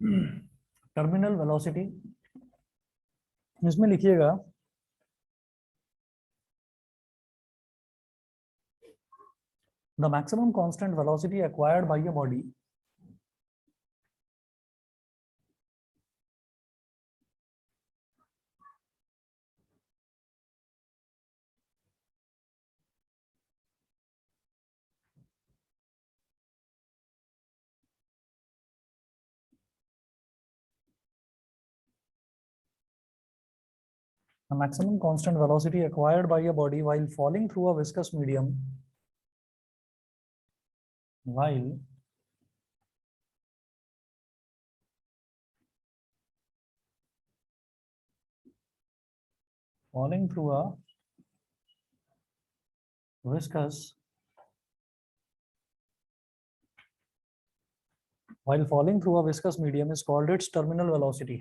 Terminal velocity, इसमें लिखिएगा the maximum constant velocity acquired by a body the maximum constant velocity acquired by a body while falling through a viscous medium while falling through a viscous medium is called its terminal velocity.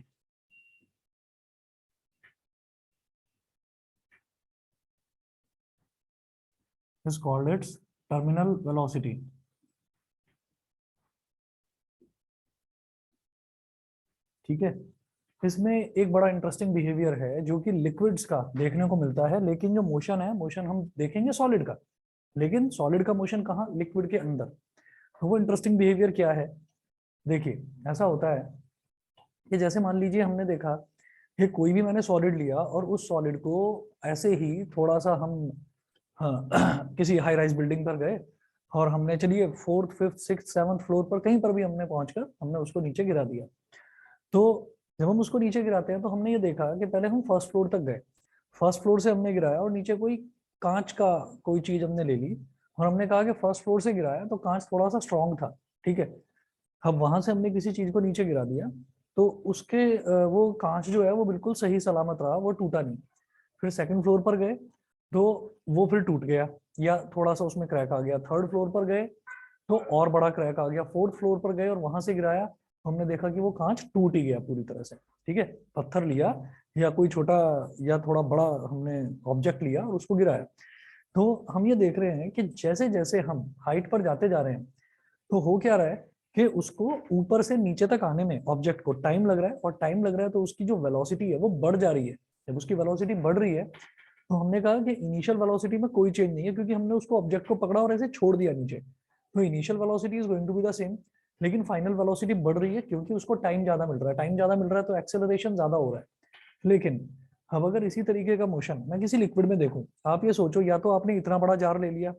Is called its terminal velocity. ठीक है, इसमें एक बड़ा interesting behaviour है जो कि liquids का देखने को मिलता है, लेकिन जो मोशन है, मोशन हम देखेंगे सॉलिड का, लेकिन सॉलिड का मोशन कहाँ, लिक्विड के अंदर। तो वो इंटरेस्टिंग बिहेवियर क्या है, देखिए ऐसा होता है कि जैसे मान लीजिए हमने देखा कि कोई भी मैंने सॉलिड लिया और उस सॉलिड को ऐसे ही थोड़ा सा हम, हाँ, किसी हाई राइज बिल्डिंग पर गए और हमने चलिए fourth fifth six seventh floor पर कहीं पर भी हमने पहुंचकर हमने उसको नीचे गिरा दिया। तो जब हम उसको नीचे गिराते हैं तो हमने ये देखा कि पहले हम फर्स्ट फ्लोर तक गए, फर्स्ट फ्लोर से हमने गिराया और नीचे कोई कांच का कोई चीज हमने ले ली और हमने कहा कि फर्स्ट फ्लोर से गिराया तो कांच थोड़ा सा स्ट्रांग था, ठीक है। अब वहां से हमने किसी चीज को नीचे गिरा दिया तो उसके वो कांच जो है वो बिल्कुल सही सलामत रहा, वो टूटा नहीं। फिर सेकंड फ्लोर पर गए तो वो फिर टूट गया या थोड़ा सा उसमें क्रैक आ गया, थर्ड फ्लोर पर गए तो और बड़ा क्रैक आ गया, फोर्थ फ्लोर पर गए और वहां से गिराया, हमने देखा कि वो कांच टूट ही गया पूरी तरह से, ठीक है। पत्थर लिया या कोई छोटा या थोड़ा बड़ा हमने ऑब्जेक्ट लिया और उसको गिराया। तो हम ये देख रहे हैं कि जैसे जैसे हम हाइट पर जाते जा रहे हैं तो हो क्या रहा है कि उसको ऊपर से नीचे तक आने में ऑब्जेक्ट को टाइम लग रहा है, और टाइम लग रहा है तो उसकी जो वेलोसिटी है वो बढ़ जा रही है। जब उसकी वेलोसिटी बढ़ रही है तो हमने कहा कि इनिशियल वेलोसिटी में कोई चेंज नहीं है क्योंकि हमने उसको ऑब्जेक्ट को पकड़ा और ऐसे छोड़ दिया नीचे, तो initial velocity is going to be the same. लेकिन फाइनल वेलोसिटी बढ़ रही है क्योंकि उसको टाइम ज्यादा मिल रहा है, टाइम ज्यादा मिल रहा है तो एक्सेलरेशन ज्यादा हो रहा है। लेकिन अब अगर इसी तरीके का मोशन मैं किसी लिक्विड में देखूं, आप ये सोचो या तो आपने इतना बड़ा जार ले लिया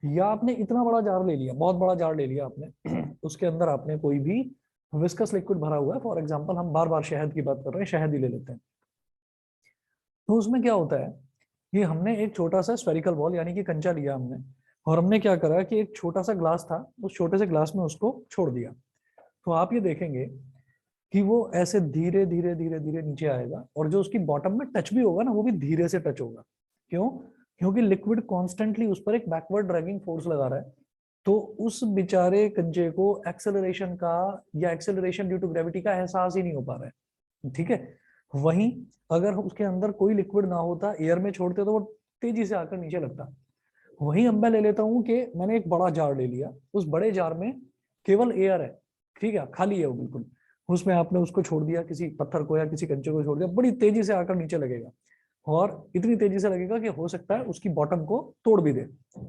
या आपने इतना बड़ा जार ले लिया, बहुत बड़ा जार ले लिया आपने उसके अंदर आपने कोई भी विस्कस लिक्विड भरा हुआ है, फॉर एग्जांपल हम बार बार शहद की बात कर रहे हैं, शहद ही ले लेते हैं। तो उसमें क्या होता है कि हमने एक छोटा सा स्फेरिकल बॉल यानी कि कंचा लिया हमने, और हमने क्या करा कि एक छोटा सा ग्लास था, उस छोटे से ग्लास में उसको छोड़ दिया। तो आप ये देखेंगे कि वो ऐसे धीरे धीरे धीरे धीरे नीचे आएगा और जो उसकी बॉटम में टच भी होगा ना वो भी धीरे से टच होगा। क्यों? क्योंकि लिक्विड कॉन्स्टेंटली उस पर एक बैकवर्ड ड्रैगिंग फोर्स लगा रहा है। तो उस बेचारे कंचे को एक्सेलरेशन का या एक्सेलरेशन ड्यू टू ग्रेविटी का एहसास ही नहीं हो पा रहा है, ठीक है। वहीं अगर उसके अंदर कोई लिक्विड ना होता, एयर में छोड़ते तो वो तेजी से आकर नीचे लगता। वहीं अब मैं ले लेता हूँ कि मैंने एक बड़ा जार ले लिया, उस बड़े जार में केवल एयर है, ठीक है, खाली है वो बिल्कुल, उसमें आपने उसको छोड़ दिया, किसी पत्थर को या किसी कंचे को छोड़ दिया, बड़ी तेजी से आकर नीचे लगेगा और इतनी तेजी से लगेगा कि हो सकता है उसकी बॉटम को तोड़ भी दे,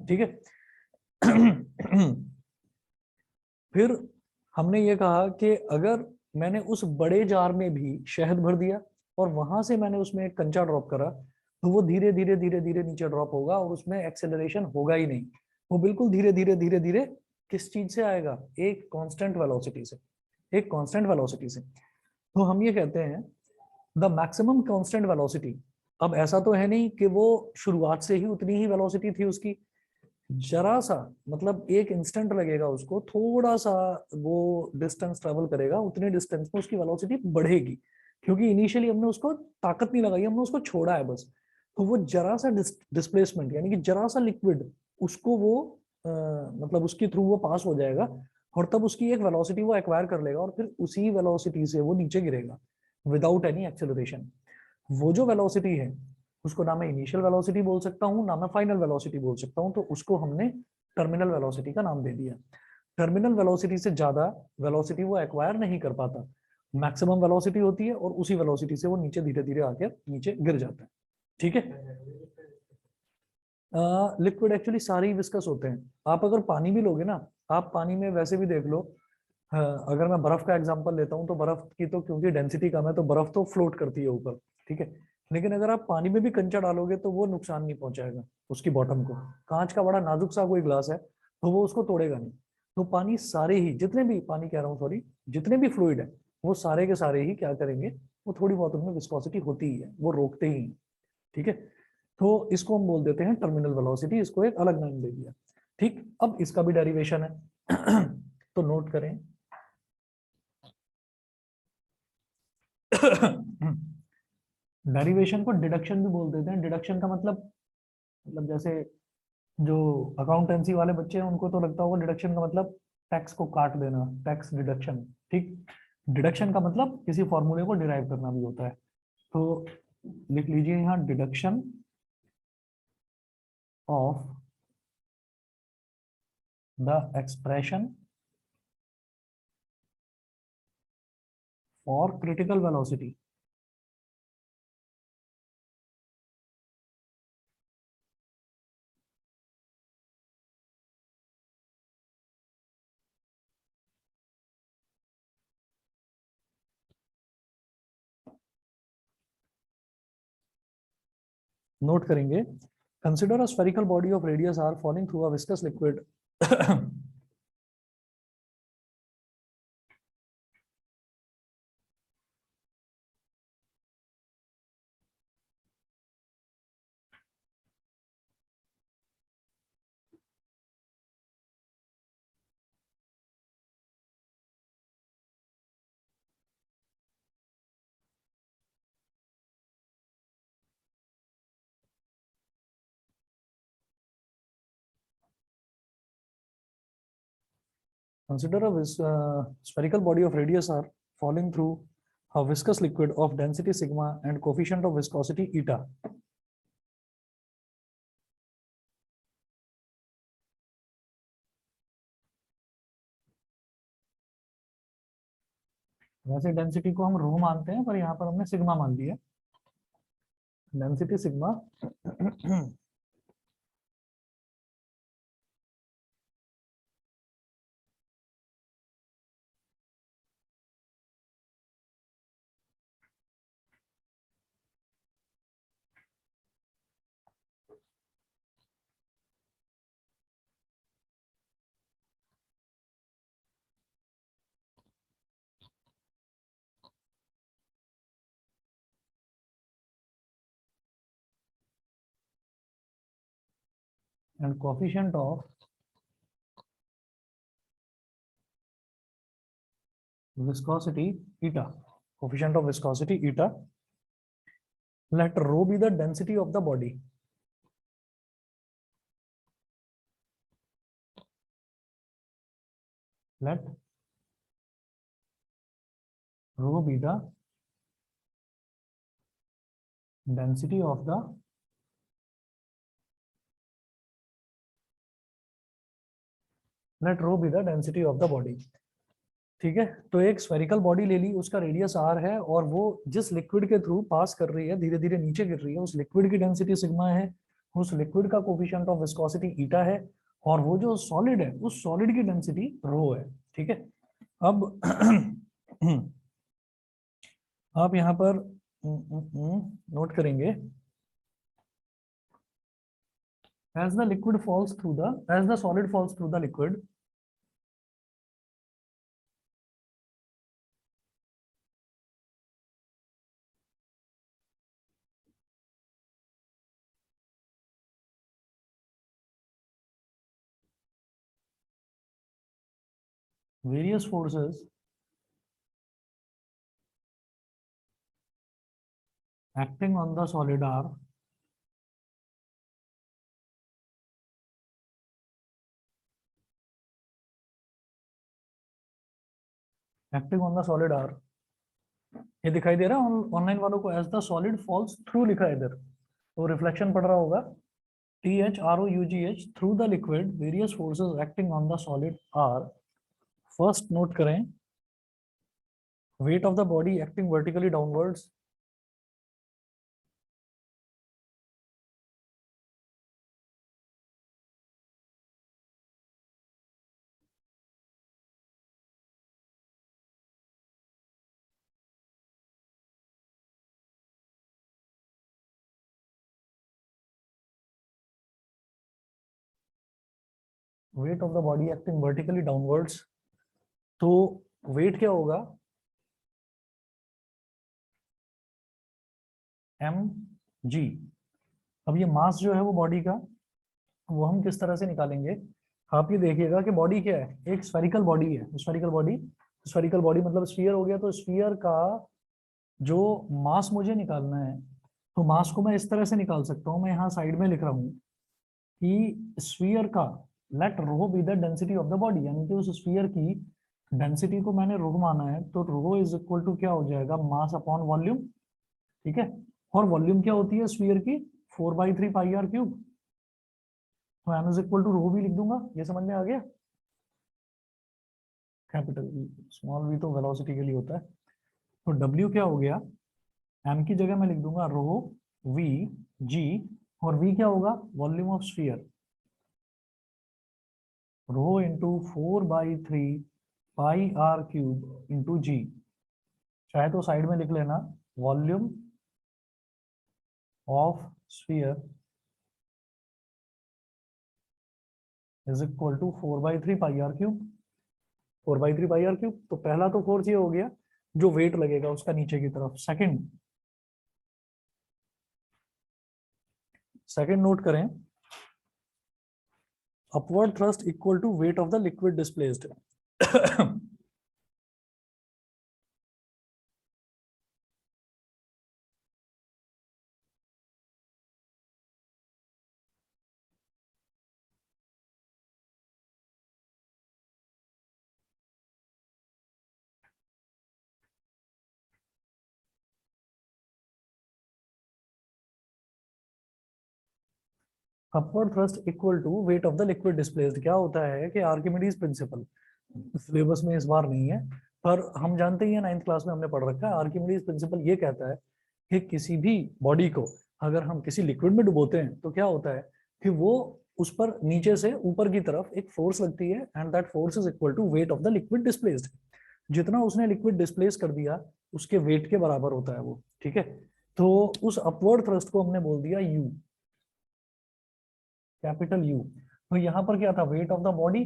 ठीक है। फिर हमने ये कहा कि अगर मैंने उस बड़े जार में भी शहद भर दिया और वहां से मैंने उसमें एक कंचा ड्रॉप करा तो वो धीरे धीरे धीरे धीरे नीचे ड्रॉप होगा और उसमें एक्सेलरेशन होगा ही नहीं, वो बिल्कुल धीरे धीरे धीरे धीरे किस चीज से आएगा, एक कांस्टेंट वेलोसिटी से, एक कांस्टेंट वेलोसिटी से। तो हम ये कहते हैं द मैक्सिमम कांस्टेंट वेलोसिटी। अब ऐसा तो है नहीं कि वो शुरुआत से ही उतनी ही वेलोसिटी थी उसकी, जरा सा मतलब एक इंस्टेंट लगेगा उसको, थोड़ा सा वो डिस्टेंस ट्रेवल करेगा, उतने डिस्टेंस में उसकी वेलोसिटी बढ़ेगी क्योंकि इनिशियली हमने उसको ताकत नहीं लगाई, हमने उसको छोड़ा है बस। तो वो जरा सा डिस्प्लेसमेंट यानी कि जरा सा लिक्विड उसको वो मतलब उसके थ्रू वो पास हो जाएगा और तब उसकी एक वेलोसिटी वो एक्वायर कर लेगा और फिर उसी वेलोसिटी से वो नीचे गिरेगा विदाउट एनी एक्सेलरेशन। वो जो वेलोसिटी है उसको ना मैं इनिशियल वेलोसिटी बोल सकता हूँ ना मैं फाइनल वेलोसिटी बोल सकता हूँ, तो उसको हमने टर्मिनल वेलोसिटी का नाम दे दिया। टर्मिनल वेलोसिटी से ज्यादा वेलोसिटी वो एक्वायर नहीं कर पाता मैक्सिमम वेलोसिटी होती है और उसी वेलोसिटी से वो नीचे धीरे धीरे आके नीचे गिर जाता है। ठीक है, लिक्विड एक्चुअली सारे ही विस्कस होते हैं। आप अगर पानी भी लोगे ना, आप पानी में वैसे भी देख लो, अगर मैं बर्फ का एग्जांपल लेता हूँ तो बर्फ की तो क्योंकि डेंसिटी कम है तो बर्फ तो फ्लोट करती है ऊपर, ठीक है। लेकिन अगर आप पानी में भी कंचा डालोगे तो वो नुकसान नहीं पहुंचाएगा उसकी बॉटम को। कांच का बड़ा नाजुक सा कोई ग्लास है तो वो उसको तोड़ेगा नहीं। तो पानी सारे ही, जितने भी पानी कह रहा हूँ सॉरी, जितने भी फ्लूइड है वो सारे के सारे ही क्या करेंगे, वो थोड़ी बहुत उनमें विस्कोसिटी होती ही है, वो रोकते ही हैं। ठीक है, तो इसको हम बोल देते हैं टर्मिनल वेलोसिटी, इसको एक अलग नाम दे दिया। ठीक, अब इसका भी डेरिवेशन है तो नोट करें। डेरिवेशन को डिडक्शन भी बोल देते हैं। डिडक्शन का मतलब जैसे जो अकाउंटेंसी वाले बच्चे हैं उनको तो लगता होगा डिडक्शन का मतलब टैक्स को काट देना, टैक्स डिडक्शन। ठीक, डिडक्शन का मतलब किसी फॉर्मूले को डिराइव करना भी होता है। तो लिख लीजिए यहाँ, deduction of the expression for critical velocity. Note करेंगे, consider a spherical body of radius R falling through a viscous liquid. Consider a spherical body of radius r falling through a viscous liquid of density sigma and coefficient of viscosity eta. वैसे density को हम रो मानते हैं पर यहाँ पर हमने sigma मान लिया। Density sigma and coefficient of viscosity eta. Coefficient of viscosity eta. Let rho be the density of the body. Let rho be the density of the let rho be the density of the body. ठीक है, तो एक spherical body ले ली, उसका radius are है और वो जिस लिक्विड के थ्रू पास कर रही है, धीरे धीरे नीचे गिर रही है, उस लिक्विड की डेंसिटी सिग्मा है, उस लिक्विड का कोफिशिएंट ऑफ विस्कोसिटी ईटा है, और वो जो सॉलिड है उस सॉलिड की डेंसिटी रो है। ठीक है, अब आप यहाँ पर नोट करेंगे, as the liquid falls through the as the solid falls through the liquid, various forces acting on the solid are acting on the solid are, ये दिखाई दे रहा है ऑनलाइन वालों को, as the solid falls through लिखा है इधर, तो रिफ्लेक्शन पड़ रहा होगा, THROUGH through the liquid various forces acting on the solid are. First note करें, weight of the body acting vertically downwards, weight of the body acting vertically downwards, तो weight क्या होगा, एम जी। अब ये मास जो है वो बॉडी का, वो हम किस तरह से निकालेंगे, आप ये देखिएगा कि बॉडी क्या है, एक स्फेरिकल बॉडी है, स्फेरिकल बॉडी, स्फेरिकल बॉडी मतलब स्फीयर हो गया, तो स्फीयर का जो मास मुझे निकालना है, तो मास को मैं इस तरह से निकाल सकता हूँ, मैं यहाँ साइड में लिख रहा हूँ कि स्फीयर का let rho be the density of the body, यानी कि उस स्फीयर की डेंसिटी को मैंने रो माना है, तो रो इज इक्वल टू क्या हो जाएगा, मास अपॉन वॉल्यूम। ठीक है, और वॉल्यूम क्या होती है स्फीयर की, 4/3 पाई आर क्यूब, तो एम इज इक्वल टू रो भी लिख दूंगा, ये समझ में आ गया। कैपिटल वी, स्मॉल वी तो वेलोसिटी के लिए होता है, तो डब्ल्यू क्या हो गया, एम की जगह मैं लिख दूंगा रो वी जी, और वी क्या होगा, volume of sphere, rho into 4/3 pi r cube into g, चाहे तो साइड में लिख लेना volume of sphere is equal to 4/3 pi r cube, 4/3 pi r cube, तो पहला तो फोर्स ये हो गया जो वेट लगेगा उसका नीचे की तरफ। सेकंड, सेकंड नोट करें, upward thrust equal to weight of the liquid displaced. Upward thrust equal to weight of the liquid displaced क्या होता है कि आर्किमिडीज प्रिंसिपल सिलेबस में इस बार नहीं है, पर हम जानते ही हैं, 9th क्लास में हमने पढ़ रखा है। आर्किमिडीज प्रिंसिपल ये कहता है कि किसी भी बॉडी को अगर हम किसी लिक्विड में डुबोते हैं तो क्या होता है कि वो उस पर नीचे से ऊपर की तरफ एक फोर्स लगती है, and that force is equal to weight of the liquid displaced. जितना उसने लिक्विड डिस्प्लेस कर दिया उसके वेट के बराबर होता है वो। ठीक है, तो उस अपवर्ड थ्रस्ट को हमने बोल दिया यू, कैपिटल यू। तो यहाँ पर क्या था, वेट ऑफ द बॉडी,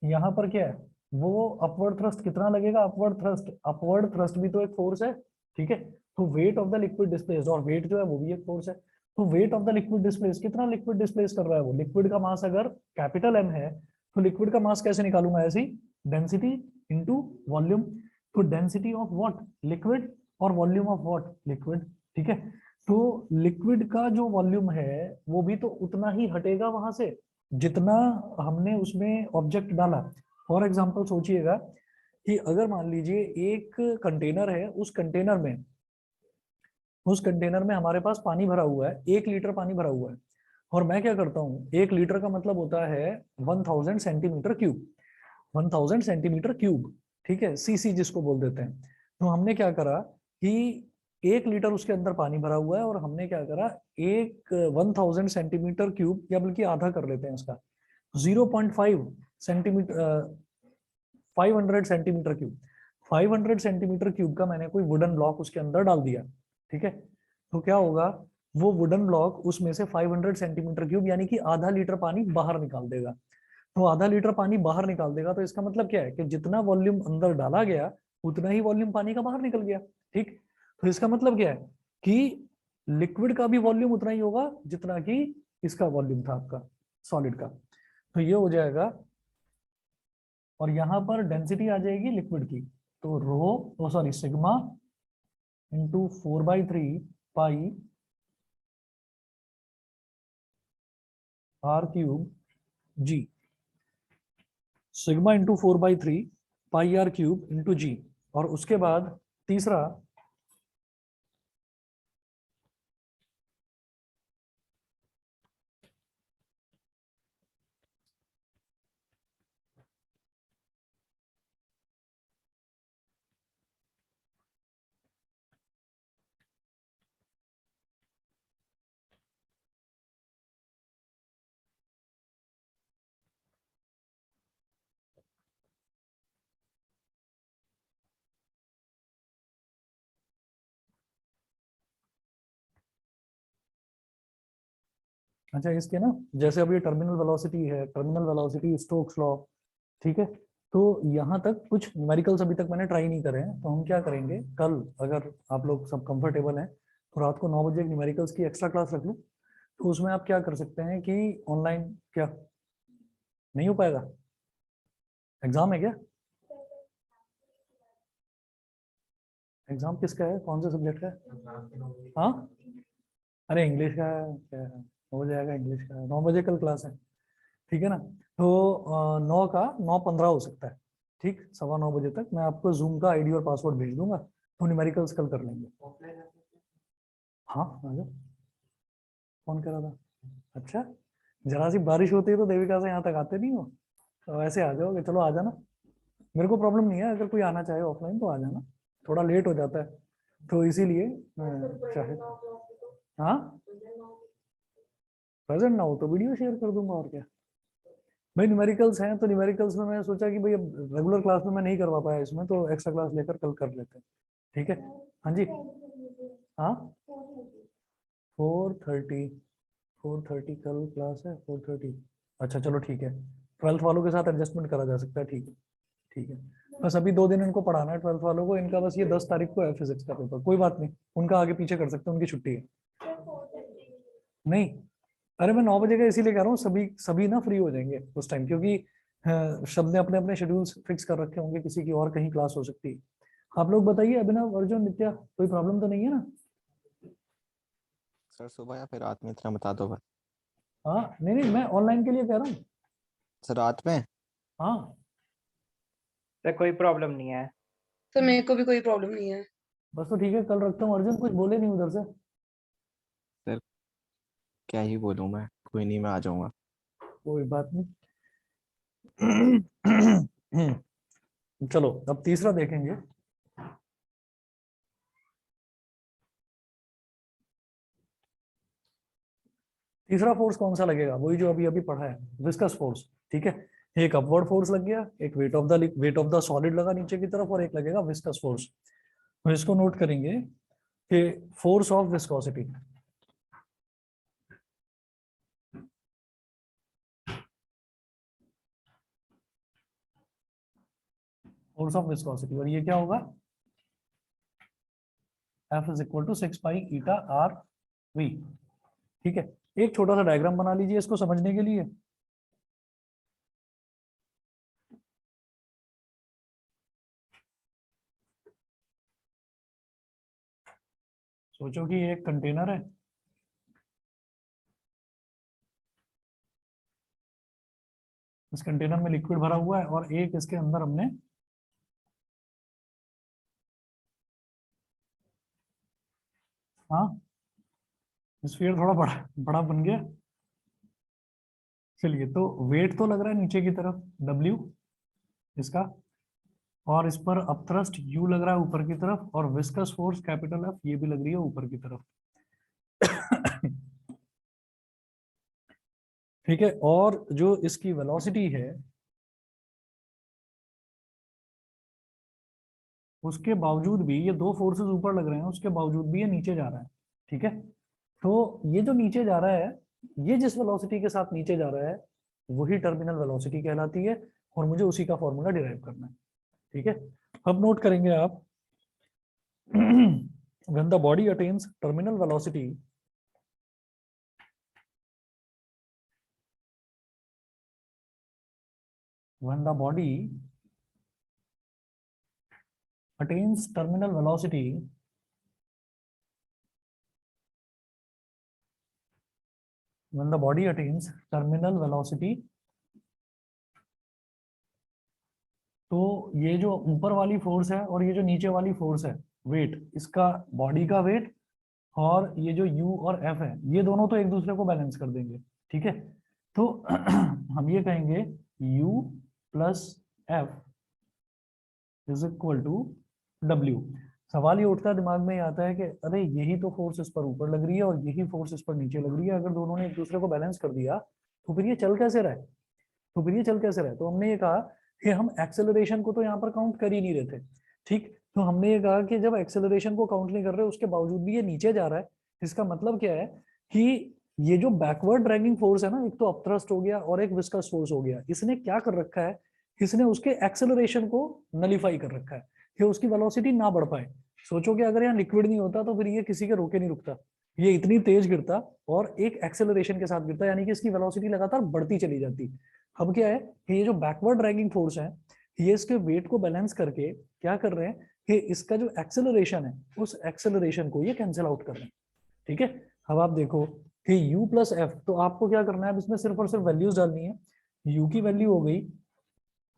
यहाँ पर क्या है, वो अपवर्ड थ्रस्ट कितना लगेगा, अपवर्ड थ्रस्ट, अपवर्ड थ्रस्ट भी तो एक फोर्स है। ठीक है, तो wait of the liquid displace, और वेट जो है वो भी एक फोर्स है, तो wait of the liquid displace, कितना लिक्विड डिस्प्लेस कर रहा है वो, लिक्विड का मास अगर कैपिटल एम है तो लिक्विड का मास कैसे निकालूंगा, ऐसी डेंसिटी इंटू वॉल्यूम, तो डेंसिटी ऑफ व्हाट, लिक्विड, और वॉल्यूम ऑफ व्हाट, लिक्विड। ठीक है, तो लिक्विड का जो वॉल्यूम है वो भी तो उतना ही हटेगा वहां से जितना हमने उसमें ऑब्जेक्ट डाला। फॉर एग्जांपल सोचिएगा कि अगर मान लीजिए एक कंटेनर है, उस कंटेनर में हमारे पास पानी भरा हुआ है, 1 लीटर पानी भरा हुआ है, और मैं क्या करता हूँ, 1 लीटर का मतलब होता है 1000 सेंटीमीटर क्यूब, 1000 सेंटीमीटर क्यूब। ठीक है, सीसी जिसको बोल देते हैं। तो हमने क्या करा कि 1 लीटर उसके अंदर पानी भरा हुआ है, और हमने क्या करा, एक 1000 सेंटीमीटर क्यूब, या बल्कि आधा कर लेते हैं इसका, 0.5 centimetre, 500 centimetre cube, 500 centimetre cube का मैंने कोई वुडन ब्लॉक उसके अंदर डाल दिया। ठीक है, तो क्या होगा, वो वुडन ब्लॉक उसमें से 500 सेंटीमीटर क्यूब यानी कि आधा लीटर पानी बाहर निकाल देगा। तो आधा लीटर पानी बाहर निकाल देगा, तो इसका मतलब क्या है कि जितना वॉल्यूम अंदर डाला गया उतना ही वॉल्यूम पानी का बाहर निकल गया। ठीक, तो इसका मतलब क्या है कि लिक्विड का भी वॉल्यूम उतना ही होगा जितना कि इसका वॉल्यूम था आपका सॉलिड का। तो ये हो जाएगा, और यहाँ पर डेंसिटी आ जाएगी लिक्विड की, तो rho, oh sorry, sigma into 4/3 pi r cube g, sigma into 4/3 pi r cube into g. और उसके बाद तीसरा, अच्छा, इसके ना जैसे अब ये टर्मिनल वेलोसिटी है, टर्मिनल वेलोसिटी स्टोक्स लॉ, ठीक है। तो यहाँ तक कुछ न्यूमेरिकल्स अभी तक मैंने ट्राई नहीं करे हैं, तो हम क्या करेंगे कल, अगर आप लोग सब कंफर्टेबल हैं तो रात को 9 बजे न्यूमेरिकल्स की एक्स्ट्रा क्लास रख लूँ। तो उसमें आप क्या कर सकते हैं कि ऑनलाइन, क्या नहीं हो पाएगा? एग्जाम है क्या? एग्जाम किसका है, कौन से सब्जेक्ट का है? हाँ, अरे इंग्लिश का है क्या है? हो जाएगा, इंग्लिश का है, 9 बजे कल क्लास है, ठीक है ना। तो 9 का 9:15 हो सकता है, ठीक, 9:15 बजे तक मैं आपको जूम का आईडी और पासवर्ड भेज दूंगा, तो न्यूमेरिकल्स कल कर लेंगे। हाँ आ जाओ। कौन कह रहा था? अच्छा, जरा सी बारिश होती है तो देविका से यहाँ तक आते नहीं हो, तो वैसे आ जाओगे, चलो आ जाना। मेरे को प्रॉब्लम नहीं है, अगर कोई आना चाहे ऑफलाइन तो आ जाना, थोड़ा लेट हो जाता है तो इसीलिए चाहे। हाँ, प्रेजेंट ना हो तो वीडियो शेयर कर दूंगा, और क्या। भाई न्यूमेरिकल्स हैं तो न्यूमेरिकल्स में मैं सोचा कि भाई अब रेगुलर क्लास में मैं नहीं करवा पाया इसमें, तो एक्स्ट्रा क्लास लेकर कल कर लेते हैं, ठीक है। हाँ जी। हाँ, 4:30, 4:30 कल क्लास है, 4:30। अच्छा चलो ठीक है, 12th वालों के साथ एडजस्टमेंट करा जा सकता है, ठीक है। ठीक है, बस अभी 2 दिन इनको पढ़ाना है 12th वालों को, इनका बस ये 10 तारीख को है फिजिक्स का पेपर, कोई बात नहीं, उनका आगे पीछे कर सकते हैं, उनकी छुट्टी है। नहीं, अरे मैं 9 बजे का इसीलिए कह रहा हूँ, सभी सभी ना फ्री हो जाएंगे उस टाइम, क्योंकि सब ने अपने अपने शेड्यूल्स फिक्स कर रखे होंगे, किसी की और कहीं क्लास हो सकती है। आप लोग बताइए, अभिनव, अर्जुन, नित्या, कोई प्रॉब्लम तो नहीं है ना? सर सुबह या फिर रात में इतना बता दो बस। हाँ, नहीं नहीं, मैं ऑनलाइन के लिए कह रहा हूँ। सर रात में। हाँ, सर कोई प्रॉब्लम नहीं है। तो मेरे को भी कोई प्रॉब्लम नहीं है। बस तो ठीक है, कल रखता हूँ। अर्जुन कुछ बोले नहीं उधर से? सर क्या ही बोलूँ मैं, कोई नहीं, मैं आ जाऊंगा। कोई बात नहीं। चलो अब तीसरा देखेंगे। तीसरा फोर्स कौन सा लगेगा, वही जो अभी अभी पढ़ा है, विस्कस फोर्स, ठीक है। एक अपवर्ड फोर्स लग गया, एक वेट ऑफ द सॉलिड लगा नीचे की तरफ, और एक लगेगा विस्कस फोर्स। तो इसको नोट करेंगे कि force of viscosity, force of viscosity, और ये क्या होगा? F is equal to 6π η r v, ठीक है। एक छोटा सा डायग्राम बना लीजिए इसको समझने के लिए। सोचो कि ये एक कंटेनर है, इस कंटेनर में लिक्विड भरा हुआ है, और एक इसके अंदर हमने हाँ, स्फीयर थोड़ा बड़ा बड़ा बन गया। चलिए, तो वेट तो लग रहा है नीचे की तरफ W इसका, और इस पर अपथ्रस्ट U लग रहा है ऊपर की तरफ, और विस्कस फोर्स कैपिटल F ये भी लग रही है ऊपर की तरफ। ठीक है, और जो इसकी वेलोसिटी है, उसके बावजूद भी ये दो फोर्सेस ऊपर लग रहे हैं, उसके बावजूद भी ये नीचे जा रहा है, ठीक है। तो ये जो नीचे जा रहा है, ये जिस वेलोसिटी के साथ नीचे जा रहा है, वही टर्मिनल वेलोसिटी कहलाती है, और मुझे उसी का फॉर्मूला डिराइव करना है, ठीक है। अब नोट करेंगे आप, when the body attains terminal velocity, when the body attains terminal velocity, when the body attains terminal velocity, तो ये जो ऊपर वाली फोर्स है और ये जो नीचे वाली फोर्स है, वेट, इसका बॉडी का वेट, और ये जो U और F है, ये दोनों तो एक दूसरे को बैलेंस कर देंगे, ठीक है। तो हम ये कहेंगे U plus F is equal to W। सवाल ये उठता है दिमाग में, ये आता है कि अरे यही तो फोर्स इस पर ऊपर लग रही है और यही फोर्स इस पर नीचे लग रही है, अगर दोनों ने एक दूसरे को बैलेंस कर दिया तो फिर ये चल कैसे रहा है? तो हमने ये कहा कि हम एक्सेलरेशन को तो यहाँ पर काउंट कर ही नहीं रहे थे, ठीक। तो हमने ये कहा कि जब एक्सेलरेशन को काउंट नहीं कर रहे, उसके बावजूद भी ये नीचे जा रहा है, इसका मतलब क्या है कि ये जो बैकवर्ड ड्रैगिंग फोर्स है ना, एक तो अपथ्रस्ट हो गया और एक विस्कस फोर्स हो गया, इसने क्या कर रखा है, इसने उसके एक्सेलरेशन को नलीफाई कर रखा है कि उसकी वेलोसिटी ना बढ़ पाए। सोचो कि अगर यहाँ लिक्विड नहीं होता तो फिर ये किसी के रोके नहीं रुकता, ये इतनी तेज गिरता और एक एक्सेलरेशन के साथ गिरता, यानी कि इसकी वेलोसिटी लगातार बढ़ती चली जाती। अब क्या है कि ये जो बैकवर्ड ड्रैगिंग फोर्स है, ये इसके वेट को बैलेंस करके क्या कर रहे हैं कि इसका जो एक्सेलरेशन है, उस एक्सेलरेशन को ये कैंसिल आउट कर रहे हैं। ठीक है, अब आप देखो कि u प्लस एफ, तो आपको क्या करना है, अब इसमें सिर्फ और सिर्फ वैल्यूज डालनी है। u की वैल्यू हो गई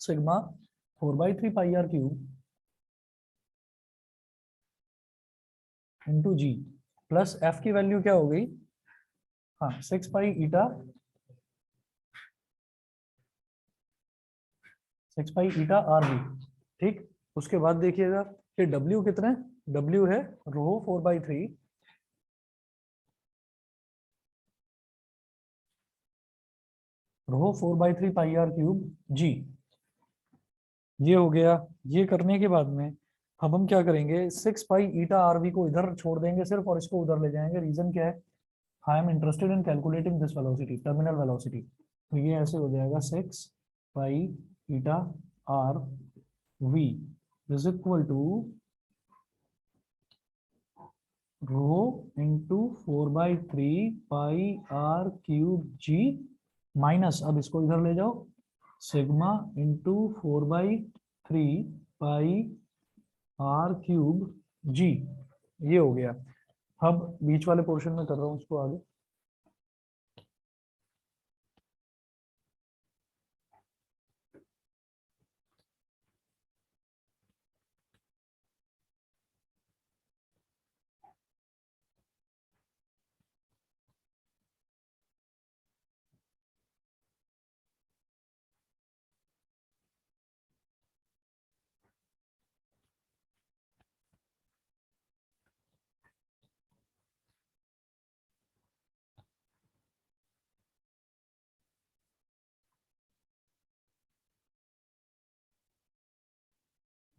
sigma 4/3 pi r cube into g, plus F की वैल्यू क्या हो गई, हाँ 6 पाई ईटा, 6 पाई ईटा आर बी। ठीक, उसके बाद देखिएगा कि w कितना है, w है रो 4/3 रो 4/3 पाई आर क्यूब जी। ये हो गया। ये करने के बाद में अब हम क्या करेंगे, 6 पाई ईटा आरवी को इधर छोड़ देंगे सिर्फ और इसको उधर ले जाएंगे। रीजन क्या है, I am interested in calculating this velocity, terminal velocity. तो ये ऐसे हो जाएगा 6 pi eta r v is equal to rho into 4/3 pi r cube g, minus, अब इसको इधर ले जाओ, sigma into 4/3 pi r cube g. ये हो गया। अब बीच वाले पोर्शन में कर रहा हूँ इसको आगे।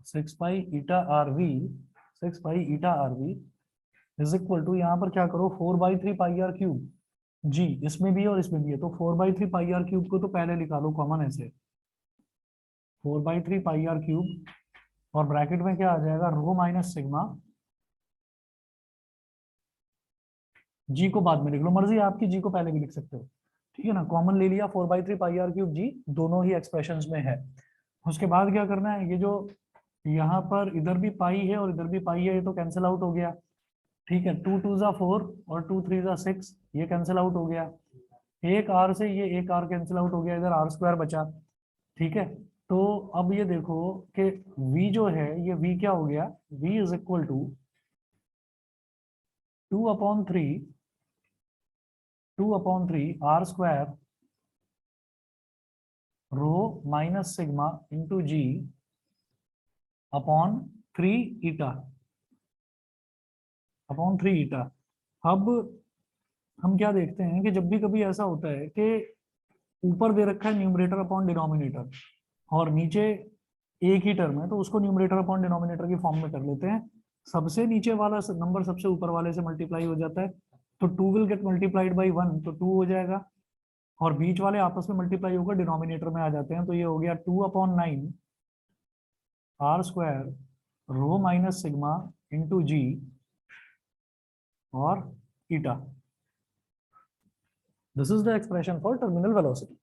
Six pi eta r v is equal to, यहाँ पर क्या करो, 4/3 पाई आर क्यूब जी, इसमें भी है और इसमें भी है, तो 4/3 पाई आर क्यूब को तो पहले निकालो कॉमन, ऐसे 4/3 पाई आर क्यूब, और ब्रैकेट में क्या आ जाएगा, रो माइनस सिग्मा, जी को बाद में लिख लो, मर्जी है आपकी, जी को पहले भी लिख सकते हो। ठीक है ना, कॉमन ले लिया, 4/3 पाई आर क्यूब जी दोनों ही एक्सप्रेशंस में है। उसके बाद क्या करना है, ये जो यहाँ पर इधर भी पाई है और इधर भी पाई है, ये तो कैंसिल आउट हो गया। ठीक है, 2 2 जा 4 और 2 3 जा 6, ये कैंसिल आउट हो गया। एक आर से ये एक आर कैंसिल आउट हो गया, इधर आर स्क्वायर बचा। ठीक है, तो अब ये देखो कि v जो है, ये v क्या हो गया, v is equal to 2/3 r square rho minus sigma into g upon 3 eta upon 3 eta. अब हम क्या देखते हैं कि जब भी कभी ऐसा होता है कि ऊपर दे रखा है न्यूमरेटर अपॉन डिनोमिनेटर और नीचे एक ही टर्म है, तो उसको न्यूमरेटर अपॉन डिनोमिनेटर की फॉर्म में कर लेते हैं। सबसे नीचे वाला नंबर सबसे ऊपर वाले से मल्टीप्लाई हो जाता है, तो 2 विल गेट मल्टीप्लाइड बाई 1, तो 2 हो जाएगा, और बीच वाले आपस में मल्टीप्लाई होकर डिनोमिनेटर में आ जाते हैं, तो ये हो गया 2/9 r square rho minus sigma into g और eta. This is the expression for terminal velocity.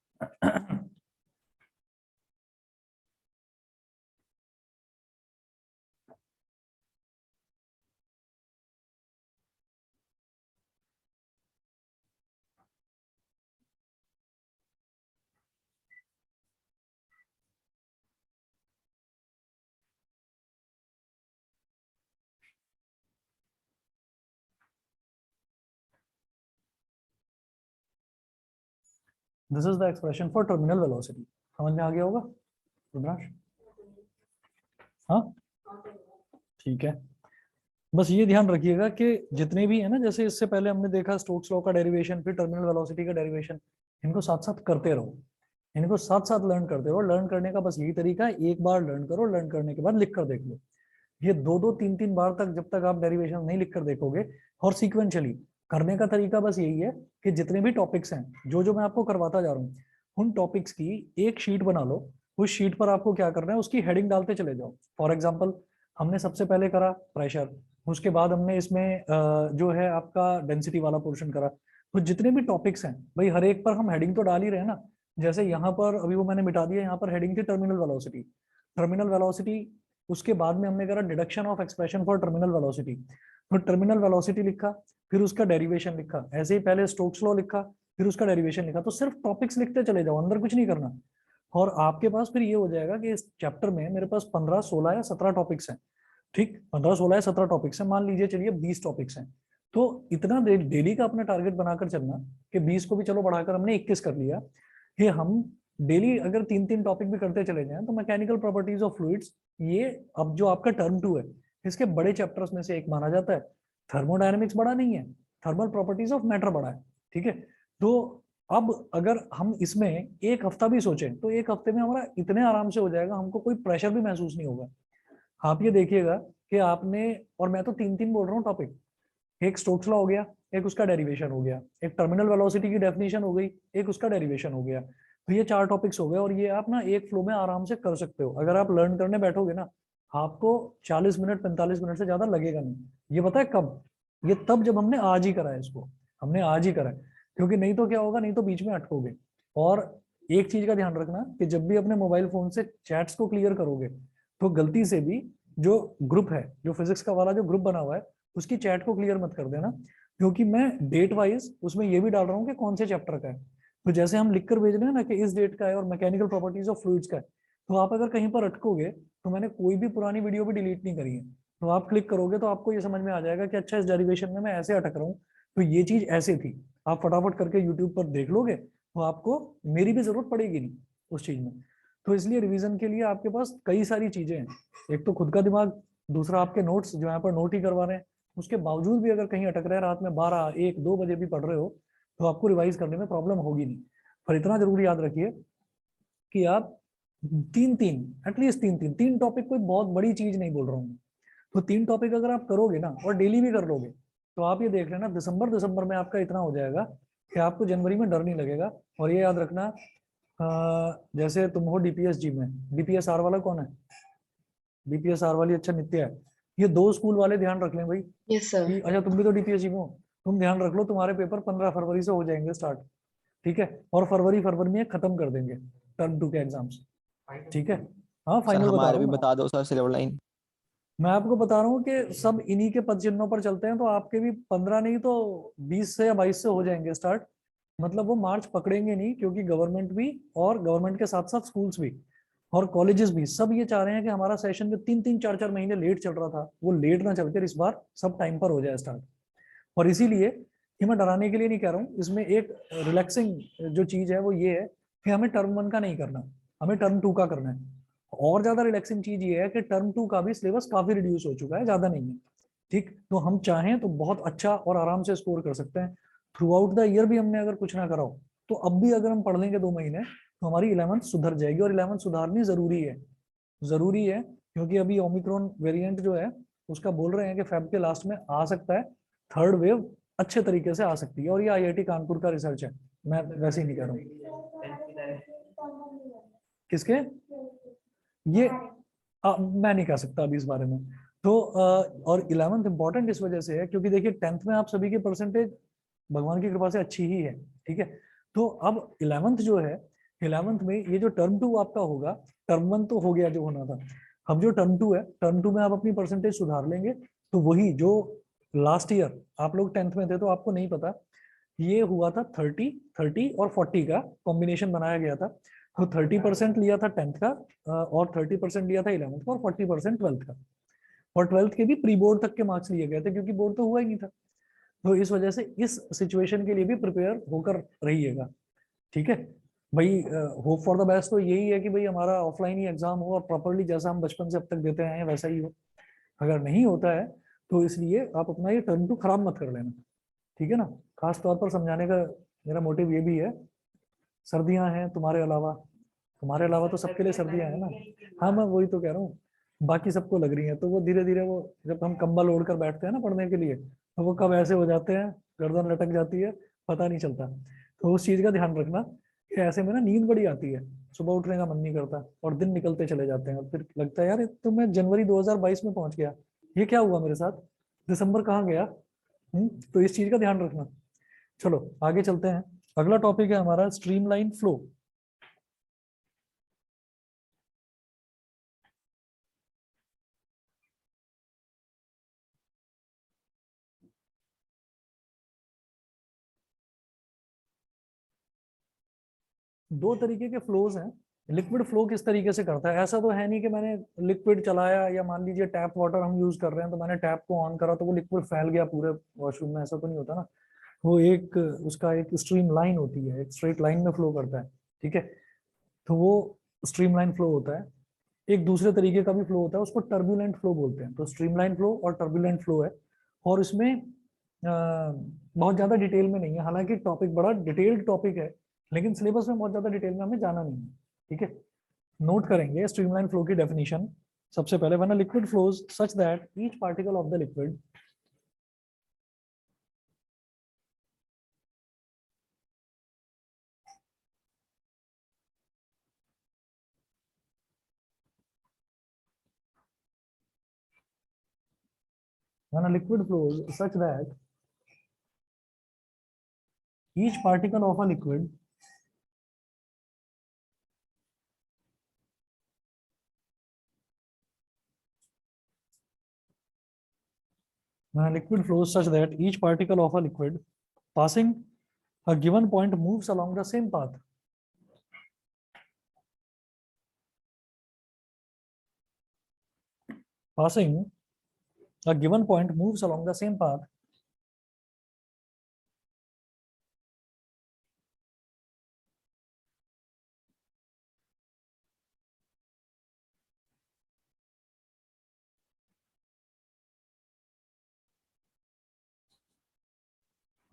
This is the expression for terminal velocity. समझ में आ गया होगा रुद्रांश? हाँ, ठीक है। बस ये ध्यान रखिएगा कि जितने भी है ना, जैसे इससे पहले हमने देखा स्टोक्स लॉ का डेरिवेशन, फिर टर्मिनल वेलोसिटी का डेरिवेशन, इनको साथ साथ करते रहो, इनको साथ साथ लर्न करते रहो। लर्न करने का बस यही तरीका है, एक बार लर्न करो, लर्न करने के बाद लिख कर देख लो। ये 2 2 3 3 बार तक जब तक आप डेरिवेशन नहीं लिख कर देखोगे, और सीक्वेंशियली करने का तरीका बस यही है कि जितने भी टॉपिक्स हैं जो जो मैं आपको करवाता जा रहा हूँ, उन टॉपिक्स की एक शीट बना लो। उस शीट पर आपको क्या करना है, उसकी हेडिंग डालते चले जाओ। फॉर एग्जाम्पल, हमने सबसे पहले करा प्रेशर, उसके बाद हमने इसमें जो है आपका डेंसिटी वाला पोर्शन करा। तो जितने भी टॉपिक्स हैं भाई, हर एक पर हम हेडिंग तो डाल ही रहे हैं ना। जैसे यहाँ पर अभी वो मैंने मिटा दिया, यहाँ पर हेडिंग थी टर्मिनल वेलोसिटी। टर्मिनल वेलोसिटी, उसके बाद में हमने करा deduction of expression for terminal velocity. तो टर्मिनल वेलोसिटी लिखा, फिर उसका डेरिवेशन लिखा, ऐसे ही पहले स्टोक्स लॉ लिखा, फिर उसका डेरिवेशन लिखा। तो सिर्फ टॉपिक्स लिखते चले जाओ, अंदर कुछ नहीं करना। और आपके पास फिर ये हो जाएगा कि इस चैप्टर में मेरे पास 15, 16 या 17 टॉपिक्स हैं। ठीक, 15, 16 या 17 टॉपिक्स हैं, मान लीजिए चलिए 20 टॉपिक्स हैं। तो इतना डेली का अपना टारगेट बनाकर चलना कि 20 को भी चलो बढ़ाकर हमने 21 कर लिया। ये हम डेली अगर 3-3 टॉपिक भी करते चले जाएं तो मैकेनिकल प्रॉपर्टीज ऑफ फ्लूइड्स, ये अब जो आपका टर्म 2 है, इसके बड़े चैप्टर्स में से एक माना जाता है। थर्मोडायनेमिक्स बड़ा नहीं है, थर्मल प्रॉपर्टीज ऑफ मैटर बड़ा है। ठीक है, तो अब अगर हम इसमें एक हफ्ता भी सोचें तो एक हफ्ते में हमारा इतने आराम से हो जाएगा, हमको कोई प्रेशर भी महसूस नहीं होगा। आप ये देखिएगा कि आपने, और मैं तो 3-3 बोल रहा हूँ टॉपिक, एक स्टोक्स लॉ हो गया, एक उसका डेरिवेशन हो गया, एक टर्मिनल वेलोसिटी की डेफिनेशन हो गई, एक उसका डेरिवेशन हो गया। तो ये 4 टॉपिक्स हो गए, और ये आप ना एक फ्लो में आराम से कर सकते हो। अगर आप लर्न करने बैठोगे ना, आपको 40 मिनट 45 मिनट से ज्यादा लगेगा नहीं। ये पता है कब? ये तब जब हमने आज ही करा है इसको, हमने आज ही करा है। क्योंकि नहीं तो क्या होगा, नहीं तो बीच में अटकोगे। और एक चीज का ध्यान रखना कि जब भी अपने मोबाइल फोन से चैट्स को क्लियर करोगे, तो गलती से भी जो ग्रुप है, जो फिजिक्स का वाला जो ग्रुप बना हुआ है, उसकी चैट को क्लियर मत कर देना। क्योंकि मैं डेट वाइज उसमें ये भी डाल रहा हूँ कि कौन से चैप्टर का है। तो जैसे हम लिख कर भेज रहे हैं ना कि इस डेट का है और मैकेनिकल प्रॉपर्टीज ऑफ फ्लूइड्स का है, तो आप अगर कहीं पर अटकोगे, तो मैंने कोई भी पुरानी वीडियो भी डिलीट नहीं करी है। तो आप क्लिक करोगे तो आपको ये समझ में आ जाएगा कि अच्छा, इस डेरिवेशन में मैं ऐसे अटक रहा हूँ, तो ये चीज ऐसे थी। आप फटाफट करके यूट्यूब पर देख लोगे, तो आपको मेरी भी जरूरत पड़ेगी नहीं उस चीज में। तो इसलिए रिवीजन के लिए आपके पास कई सारी चीजें हैं। एक तो खुद का दिमाग, दूसरा आपके नोट्स जो यहाँ पर नोट ही करवा रहे हैं। उसके बावजूद भी अगर कहीं अटक रहे हैं, रात में 12, 1, 2 बजे भी पढ़ रहे हो, तो आपको रिवाइज करने में प्रॉब्लम होगी नहीं। पर इतना जरूर याद रखिए कि आप 3-3, एटलीस्ट 3 टॉपिक, कोई बहुत बड़ी चीज नहीं बोल रहा हूँ। तो 3 टॉपिक अगर आप करोगे ना, और डेली भी कर लोगे, तो आप ये देख लेना दिसंबर में आपका इतना हो जाएगा कि आपको जनवरी में डर नहीं लगेगा। और ये याद रखना, जैसे तुम हो डीपीएसजी में, डीपीएसआर वाला कौन है? डीपीएसआर वाली, अच्छा, नित्या है। ये 2 स्कूल वाले ध्यान रख लें भाई यस सर। कि अच्छा, तुम भी तो डीपीएसजी में हो, तुम ध्यान रख लो तुम्हारे पेपर 15 फरवरी से हो जाएंगे स्टार्ट। ठीक है, और फरवरी में खत्म कर देंगे टर्म 2 के एग्जाम्स। ठीक है, हाँ, सर फाइनल बता हमारे रहा भी हूँ मैं। बता दो सर, सिल्वर लाइन। मैं आपको बता रहा हूँ कि सब इन्हीं के पद चिन्हों पर चलते हैं, तो आपके भी 15 नहीं तो 20 से या 22 से हो जाएंगे स्टार्ट। मतलब वो मार्च पकड़ेंगे नहीं, क्योंकि गवर्नमेंट भी, और गवर्नमेंट के साथ साथ स्कूल्स भी और कॉलेजेस भी सब ये चाह रहे हैं कि हमारा सेशन जो 3-3, 4-4 महीने लेट चल रहा था, वो लेट ना चलकर इस बार सब टाइम पर हो जाए स्टार्ट। और इसीलिए ये मैं डराने के लिए नहीं कह रहा हूँ, इसमें एक रिलैक्सिंग जो चीज है वो ये है कि हमें टर्म 1 का नहीं करना, हमें टर्म 2 का करना है। और ज्यादा रिलैक्सिंग चीज ये है कि टर्म 2 का भी सिलेबस काफी रिड्यूस हो चुका है, ज्यादा नहीं है। ठीक, तो हम चाहें तो बहुत अच्छा और आराम से स्कोर कर सकते हैं। थ्रू आउट द ईयर भी हमने अगर कुछ ना करा हो, तो अब भी अगर हम पढ़ लेंगे 2 महीने, तो हमारी 11th सुधर जाएगी। और 11th सुधारनी जरूरी है, जरूरी है। क्योंकि अभी ओमिक्रॉन वेरिएंट जो है, उसका बोल रहे हैं कि फेब के लास्ट में आ सकता है, थर्ड वेव अच्छे तरीके से आ सकती है। और ये आईआईटी कानपुर का रिसर्च है, मैं वैसे ही नहीं कह रहा हूँ। किसके? ये मैं नहीं कह सकता अभी इस बारे में। तो और 11th इंपॉर्टेंट इस वजह से है क्योंकि देखिए 10th में आप सभी के परसेंटेज भगवान की कृपा से अच्छी ही है। ठीक है, तो अब 11th जो है, 11th में ये जो टर्म 2 आपका होगा, टर्म 1 तो हो गया जो होना था, अब जो टर्म 2 है, टर्म 2 में आप अपनी परसेंटेज सुधार लेंगे। तो वही जो लास्ट ईयर आप लोग 10th में थे तो आपको नहीं पता, ये हुआ था 30 और 40 का कॉम्बिनेशन बनाया गया था। तो 30% लिया था 10th का, और 30% लिया था 11th का, और 40% 12th का। और 12th के भी प्री बोर्ड तक के मार्क्स लिए गए थे क्योंकि बोर्ड तो हुआ ही नहीं था। तो इस वजह से इस सिचुएशन के लिए भी प्रिपेयर होकर रहिएगा। ठीक है भाई, होप फॉर द बेस्ट तो यही है कि भाई हमारा ऑफलाइन ही एग्जाम हो और प्रॉपरली जैसा हम बचपन से अब तक देते आए हैं वैसा ही हो। अगर नहीं होता है तो इसलिए आप अपना ये टर्म 2 खराब मत कर लेना। ठीक है ना, खास तौर पर समझाने का मेरा मोटिव ये भी है, सर्दियां हैं तुम्हारे अलावा तो सबके लिए सर्दियां हैं ना। हाँ, मैं वही तो कह रहा हूँ, बाकी सबको लग रही है, तो वो धीरे धीरे वो जब हम कंबल ओढ़ कर बैठते हैं ना पढ़ने के लिए, तो वो कब ऐसे हो जाते हैं, गर्दन लटक जाती है, पता नहीं चलता। तो उस चीज का ध्यान रखना कि ऐसे में ना नींद बड़ी आती है, सुबह उठने का मन नहीं करता और दिन निकलते चले जाते हैं और फिर लगता है यार ये तो मैं जनवरी 2022 में पहुंच गया, ये क्या हुआ मेरे साथ, दिसंबर कहाँ गया। तो इस चीज का ध्यान रखना। चलो आगे चलते हैं। अगला टॉपिक है हमारा स्ट्रीमलाइन फ्लो। दो तरीके के फ्लोज हैं। लिक्विड फ्लो किस तरीके से करता है, ऐसा तो है नहीं कि मैंने लिक्विड चलाया या मान लीजिए टैप वाटर हम यूज कर रहे हैं तो मैंने टैप को ऑन करा तो वो लिक्विड फैल गया पूरे वॉशरूम में, ऐसा तो नहीं होता ना। वो एक उसका एक स्ट्रीम लाइन होती है, एक स्ट्रेट लाइन में फ्लो करता है, ठीक है। तो वो स्ट्रीम लाइन फ्लो होता है। एक दूसरे तरीके का भी फ्लो होता है, उसको टर्बुलेंट फ्लो बोलते हैं। तो स्ट्रीमलाइन फ्लो और टर्बुलेंट फ्लो है। और इसमें बहुत ज्यादा डिटेल में नहीं है, हालांकि टॉपिक बड़ा डिटेल्ड टॉपिक है, लेकिन सिलेबस में बहुत ज्यादा डिटेल में हमें जाना नहीं है, ठीक है। नोट करेंगे स्ट्रीमलाइन फ्लो की डेफिनेशन। सबसे पहले, when a liquid flows such that each particle of the liquid when a liquid flows such that each particle of a liquid when a liquid flows such that each particle of a liquid passing a given point moves along the same path. Passing a given point moves along the same path.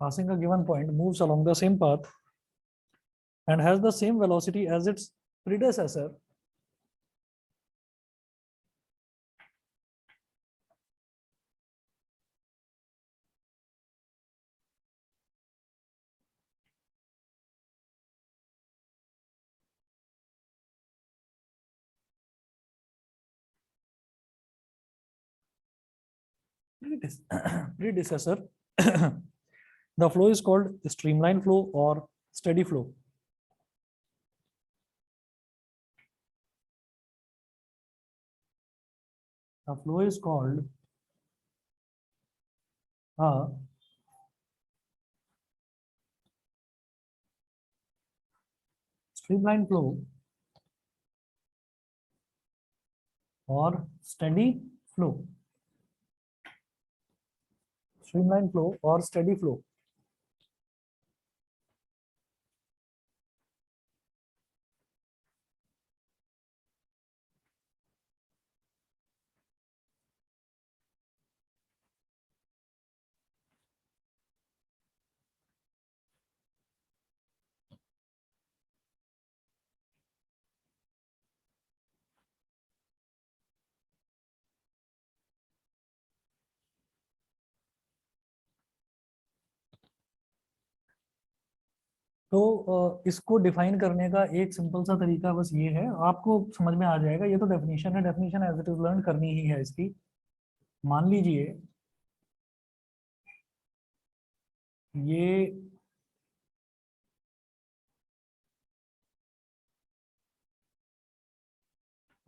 Passing a given point moves along the same path and has the same velocity as its predecessor. Predecessor. The flow is called streamline flow or steady flow. The flow is called a streamline flow or steady flow. Streamline flow or steady flow. तो इसको define करने का एक simple सा तरीका बस ये है, आपको समझ में आ जाएगा। ये तो डेफिनेशन है, definition as it is learn करनी ही है इसकी। मान लीजिए ये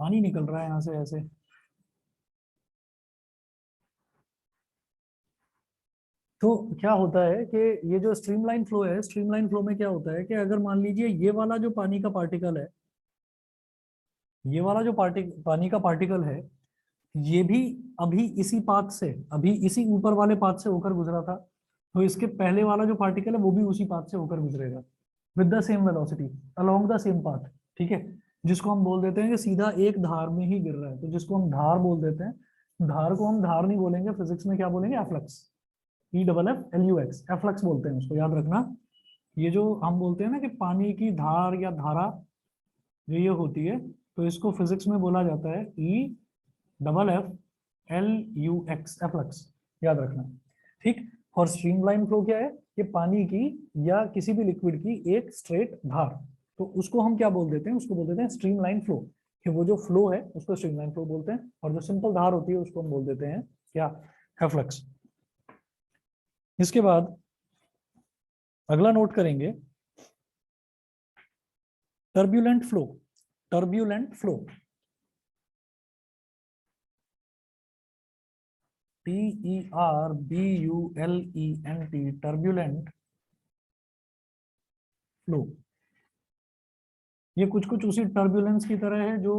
पानी निकल रहा है यहाँ से ऐसे, तो क्या होता है कि ये जो स्ट्रीमलाइन फ्लो है, स्ट्रीमलाइन फ्लो में क्या होता है कि अगर मान लीजिए ये वाला जो पानी का पार्टिकल है, ये वाला जो पानी का पार्टिकल है, ये भी अभी इसी पाथ से, अभी इसी ऊपर वाले पाथ से होकर गुजरा था, तो इसके पहले वाला जो पार्टिकल है वो भी उसी पाथ से होकर गुजरेगा with the same velocity along the same path, ठीक है। जिसको हम बोल देते हैं कि सीधा एक धार में ही गिर रहा है, तो जिसको हम धार बोल देते हैं। धार को हम धार नहीं बोलेंगे, फिजिक्स में क्या बोलेंगे, एफ्लक्स। EFFLUX, एफ्लक्स बोलते हैं उसको, याद रखना। ये जो हम बोलते हैं ना कि पानी की धार या धारा जो ये होती है, तो इसको फिजिक्स में बोला जाता है EFFLUX, एफ्लक्स, याद रखना। ठीक। और स्ट्रीमलाइन फ्लो क्या है? ये पानी की या किसी भी लिक्विड की एक स्ट्रेट धार, तो उसको हम क्या बोल देते हैं? उसको बोल देते हैं स्ट्रीमलाइन फ्लो, कि वो जो फ्लो है उसको स्ट्रीमलाइन फ्लो बोलते हैं, और जो सिंपल धार होती है उसको हम बोल देते हैं क्या? एफ्लक्स। इसके बाद अगला नोट करेंगे turbulent flow. Turbulent flow, TERBULENT, turbulent flow. ये कुछ कुछ उसी टर्ब्यूलेंस की तरह है जो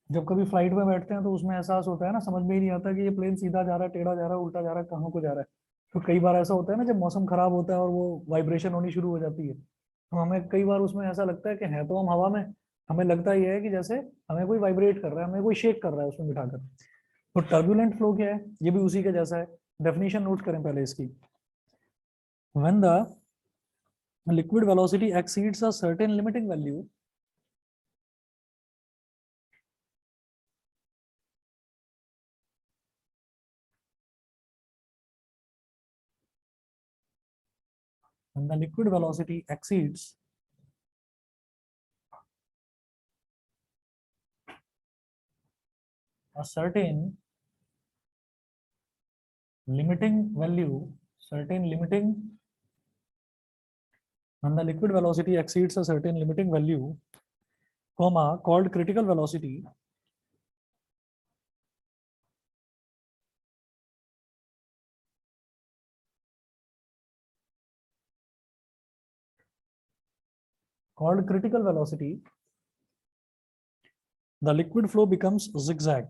जब कभी फ्लाइट में बैठते हैं तो उसमें एहसास होता है ना, समझ में ही नहीं आता कि ये प्लेन सीधा जा रहा है, टेढ़ा जा रहा है, उल्टा जा रहा है, कहाँ को जा रहा है। तो कई बार ऐसा होता है ना, जब मौसम खराब होता है और वो वाइब्रेशन होनी शुरू हो जाती है, तो हमें कई बार उसमें ऐसा लगता है कि है तो हम हवा में, हमें लगता ये है कि जैसे हमें कोई वाइब्रेट कर रहा है, हमें कोई शेक कर रहा है उसमें बिठाकर। तो टर्ब्यूलेंट फ्लो क्या है? ये भी उसी के जैसा है। डेफिनेशन नोट करें पहले इसकी। When the liquid velocity exceeds a certain limiting value, when the liquid velocity exceeds a certain limiting value, when the liquid velocity exceeds a certain limiting value, comma, called critical velocity, the liquid flow becomes zigzag.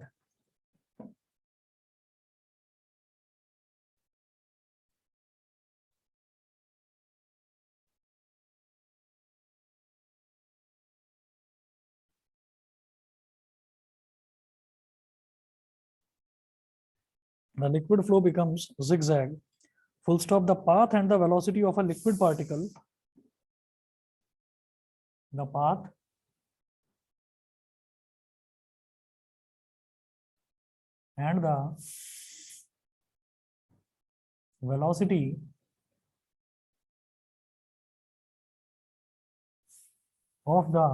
The liquid flow becomes zigzag. Full stop. The path and the velocity of a liquid particle, the path and the velocity of the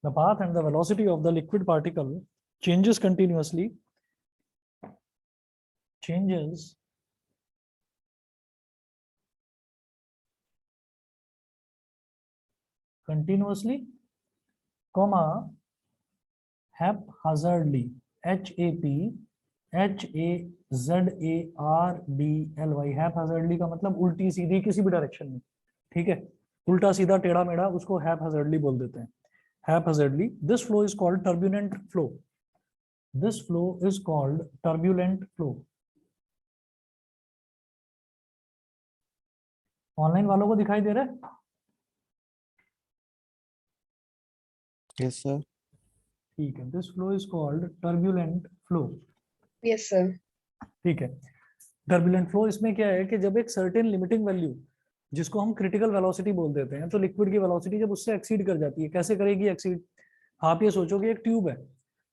path and the velocity of the liquid particle changes continuously, comma, haphazardly, HAPHAZARDLY, haphazardly का मतलब उल्टी सीधी किसी भी direction में, ठीक है, उल्टा सीधा टेढ़ा मेढ़ा, उसको haphazardly बोल देते हैं, haphazardly. This flow is called turbulent flow. This flow is called turbulent flow. Online वालों को दिखाई दे रहा है? Yes sir. ठीक है, this flow is called turbulent flow. Yes sir. ठीक है, टर्बुलेंट फ्लो इसमें क्या है कि जब एक सर्टेन लिमिटिंग वैल्यू, जिसको हम क्रिटिकल वेलोसिटी बोल देते हैं, तो लिक्विड की वेलोसिटी जब उससे एक्सीड कर जाती है, कैसे करेगी एक्सीड? आप ये सोचो कि एक ट्यूब है,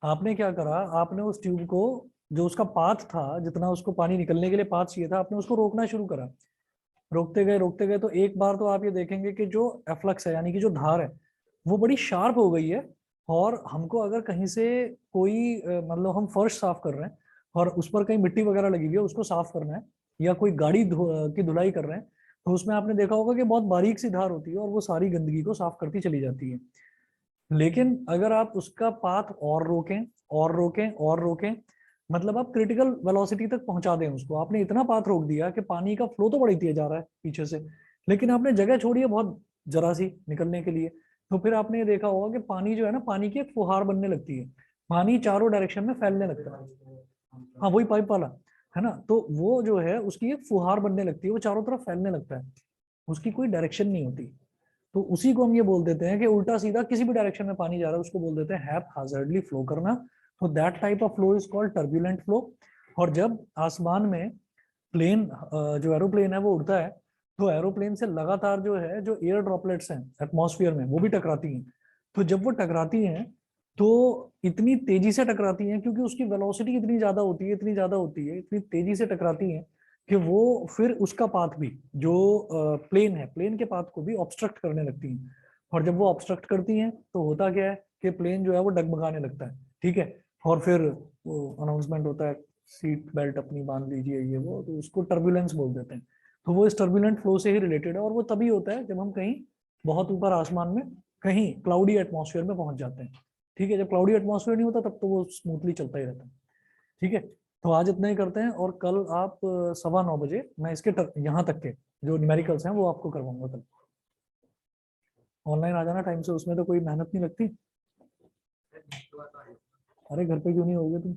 आपने क्या करा, आपने उस ट्यूब को, जो उसका पाथ था, जितना उसको पानी निकलने के लिए पाथ चाहिए था, आपने उसको रोकना शुरू करा। रोकते गए तो एक बार तो आप ये देखेंगे कि जो एफ्लक्स है, यानी कि जो धार है, वो बड़ी शार्प हो गई है। और हमको अगर कहीं से कोई मतलब हम फर्श साफ कर रहे हैं और उस पर कहीं मिट्टी वगैरह लगी हुई है, उसको साफ करना है, या कोई गाड़ी की धुलाई कर रहे हैं, तो उसमें आपने देखा होगा कि बहुत बारीक सी धार होती है और वो सारी गंदगी को साफ करती चली जाती है। लेकिन अगर आप उसका पाथ और रोकें और रोकें और रोकें, मतलब आप क्रिटिकल वेलोसिटी तक पहुंचा दें उसको, आपने इतना पाथ रोक दिया कि पानी का फ्लो तो बढ़ती जा रहा है पीछे से, लेकिन आपने जगह छोड़ी है बहुत जरा सी निकलने के लिए, तो फिर आपने ये देखा होगा कि पानी जो है ना, पानी की एक फुहार बनने लगती है, पानी चारों डायरेक्शन में फैलने लगता है। हाँ, वही पाइप वाला है ना, तो वो जो है उसकी एक फुहार बनने लगती है, वो चारों तरफ फैलने लगता है, उसकी कोई डायरेक्शन नहीं होती। तो उसी को हम ये बोल देते हैं कि उल्टा सीधा किसी भी डायरेक्शन में पानी जा रहा है, उसको बोल देते हैं हैपहाजार्डली फ्लो करना। तो that type of flow is called turbulent flow. और जब आसमान में प्लेन, जो एरोप्लेन है वो उड़ता है, तो एरोप्लेन से लगातार जो है, जो एयर ड्रॉपलेट्स हैं एटमॉस्फेयर में, वो भी टकराती हैं। तो जब वो टकराती हैं तो इतनी तेजी से टकराती हैं क्योंकि उसकी वेलोसिटी इतनी ज्यादा होती है, इतनी ज्यादा होती है, इतनी तेजी से टकराती हैं कि वो फिर उसका पाथ भी जो प्लेन है, प्लेन के पाथ को भी ऑब्स्ट्रक्ट करने लगती हैं। और जब वो ऑब्स्ट्रक्ट करती हैं तो होता क्या है कि प्लेन जो है वो डगमगाने लगता है, ठीक है। और फिर वो अनाउंसमेंट होता है सीट बेल्ट अपनी बांध लीजिए, ये वो, तो उसको टर्बुलेंस बोल देते हैं। तो वो इस टर्बुलेंट फ्लो से ही रिलेटेड है, और वो तभी होता है जब हम कहीं बहुत ऊपर आसमान में कहीं क्लाउडी एटमॉस्फेयर में पहुंच जाते हैं, ठीक है। जब क्लाउडी एटमॉस्फेयर नहीं होता तब तो वो स्मूथली चलता ही रहता है, ठीक है। तो आज इतना ही करते हैं, और कल आप 9:15 बजे मैं इसके यहाँ तक के जो न्यूमेरिकल्स हैं वो आपको करवाऊंगा कल। ऑनलाइन आ जाना टाइम से, उसमें तो कोई मेहनत नहीं लगती। अरे घर पे क्यों नहीं होगे तुम?